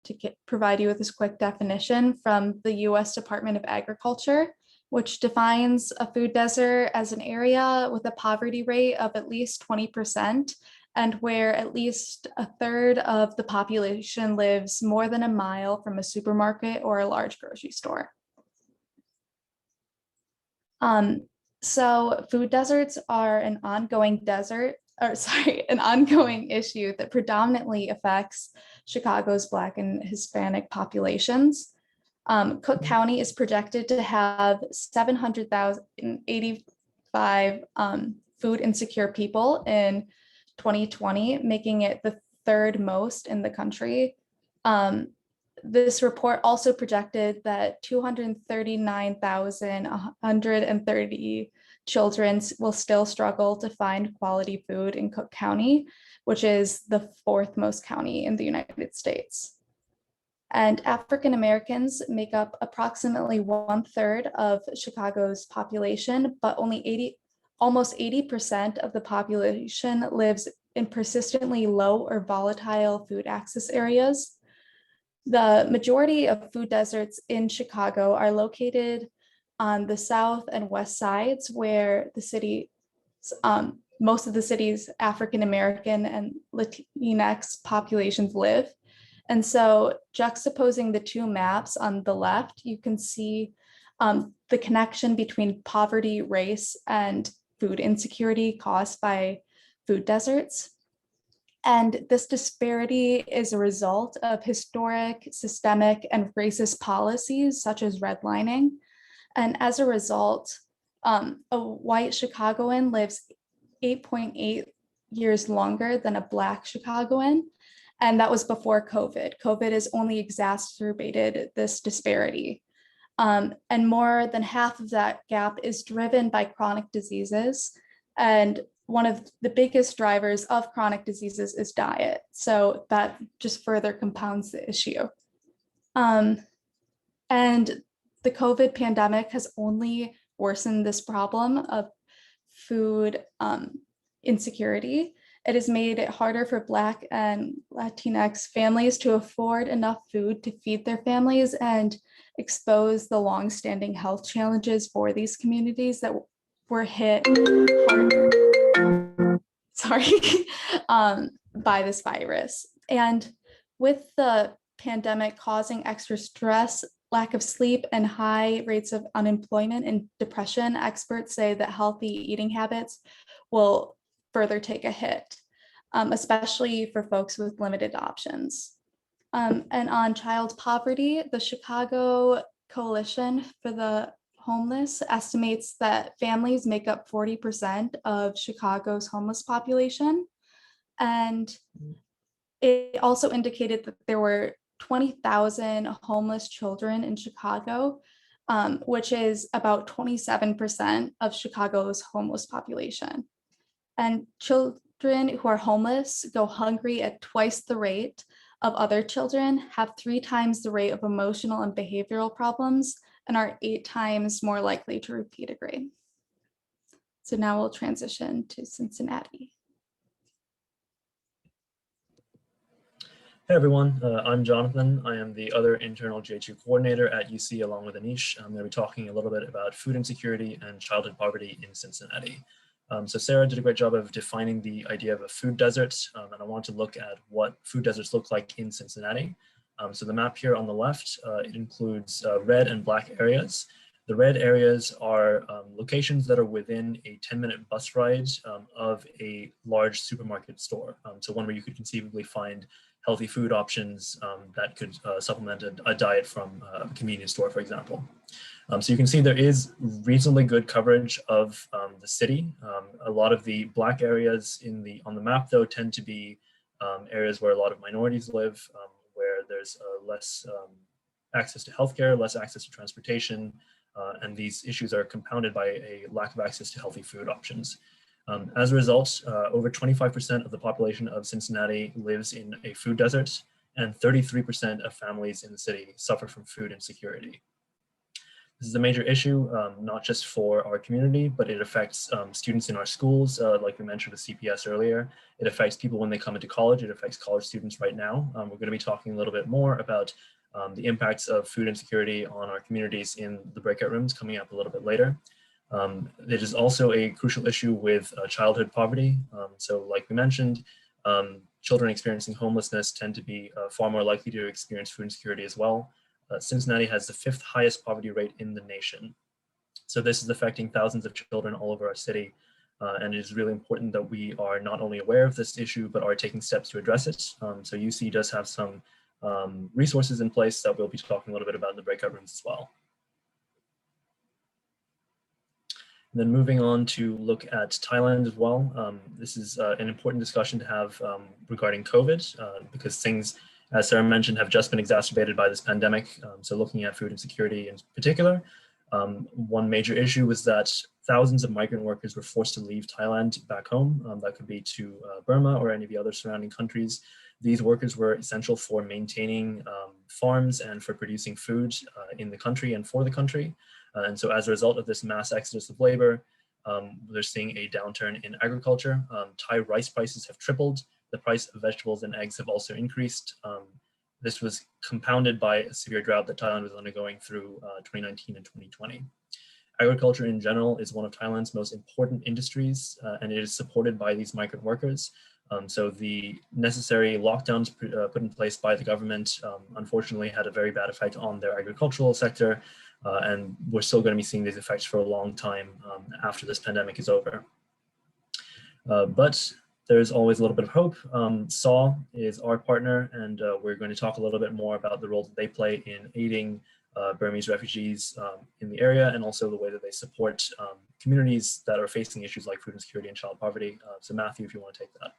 to provide you with this quick definition from the US Department of Agriculture, which defines a food desert as an area with a poverty rate of at least 20% and where at least a third of the population lives more than a mile from a supermarket or a large grocery store. So food deserts are an ongoing an ongoing issue that predominantly affects Chicago's Black and Hispanic populations. Cook County is projected to have 785 food insecure people in 2020, making it the third most in the country. This report also projected that 239,130 children will still struggle to find quality food in Cook County, which is the fourth most county in the United States. And African Americans make up approximately 1/3 of Chicago's population, but almost 80% of the population lives in persistently low or volatile food access areas. The majority of food deserts in Chicago are located on the south and west sides, where the city, most of the city's African American and Latinx populations live. And so juxtaposing the two maps on the left, you can see the connection between poverty, race, and food insecurity caused by food deserts. And this disparity is a result of historic, systemic, and racist policies such as redlining. And as a result, a white Chicagoan lives 8.8 years longer than a Black Chicagoan. And that was before COVID. COVID has only exacerbated this disparity. And more than half of that gap is driven by chronic diseases. And one of the biggest drivers of chronic diseases is diet. So that just further compounds the issue. And the COVID pandemic has only worsened this problem of food insecurity. It has made it harder for Black and Latinx families to afford enough food to feed their families and expose the longstanding health challenges for these communities that were hit harder, by this virus. And with the pandemic causing extra stress, lack of sleep, and high rates of unemployment and depression, experts say that healthy eating habits will further take a hit, especially for folks with limited options. And on child poverty, the Chicago Coalition for the Homeless estimates that families make up 40% of Chicago's homeless population. And it also indicated that there were 20,000 homeless children in Chicago, which is about 27% of Chicago's homeless population. And children who are homeless go hungry at twice the rate of other children, have 3 times the rate of emotional and behavioral problems, and are 8 times more likely to repeat a grade. So now we'll transition to Cincinnati. Hey everyone, I'm Jonathan. I am the other internal J2 coordinator at UC along with Anish. I'm going to be talking a little bit about food insecurity and childhood poverty in Cincinnati. So Sarah did a great job of defining the idea of a food desert, and I want to look at what food deserts look like in Cincinnati. So the map here on the left, it includes red and black areas. The red areas are locations that are within a 10-minute bus ride of a large supermarket store. So one where you could conceivably find healthy food options that could supplement a diet from a convenience store, for example. So you can see there is reasonably good coverage of the city. A lot of the black areas on the map, though, tend to be areas where a lot of minorities live, where there's less access to healthcare, less access to transportation, and these issues are compounded by a lack of access to healthy food options. As a result, over 25% of the population of Cincinnati lives in a food desert, and 33% of families in the city suffer from food insecurity. This is a major issue, not just for our community, but it affects students in our schools, like we mentioned with CPS earlier. It affects people when they come into college. It affects college students right now. We're going to be talking a little bit more about the impacts of food insecurity on our communities in the breakout rooms coming up a little bit later. It is also a crucial issue with childhood poverty. So like we mentioned, children experiencing homelessness tend to be far more likely to experience food insecurity as well. Cincinnati has the 5th highest poverty rate in the nation. So this is affecting thousands of children all over our city. And it is really important that we are not only aware of this issue, but are taking steps to address it. So UC does have some resources in place that we'll be talking a little bit about in the breakout rooms as well. And then moving on to look at Thailand as well. This is an important discussion to have regarding COVID because things, as Sarah mentioned, have just been exacerbated by this pandemic. So looking at food insecurity in particular, one major issue was that thousands of migrant workers were forced to leave Thailand back home. That could be to Burma or any of the other surrounding countries. These workers were essential for maintaining farms and for producing food in the country and for the country. And so as a result of this mass exodus of labor, they're seeing a downturn in agriculture. Thai rice prices have tripled. The price of vegetables and eggs have also increased. This was compounded by a severe drought that Thailand was undergoing through 2019 and 2020. Agriculture in general is one of Thailand's most important industries, and it is supported by these migrant workers. So the necessary lockdowns put in place by the government, unfortunately, had a very bad effect on their agricultural sector, and we're still going to be seeing these effects for a long time after this pandemic is over. But there's always a little bit of hope. SAW is our partner, and we're going to talk a little bit more about the role that they play in aiding Burmese refugees in the area, and also the way that they support communities that are facing issues like food insecurity and child poverty. So Matthew, if you want to take that.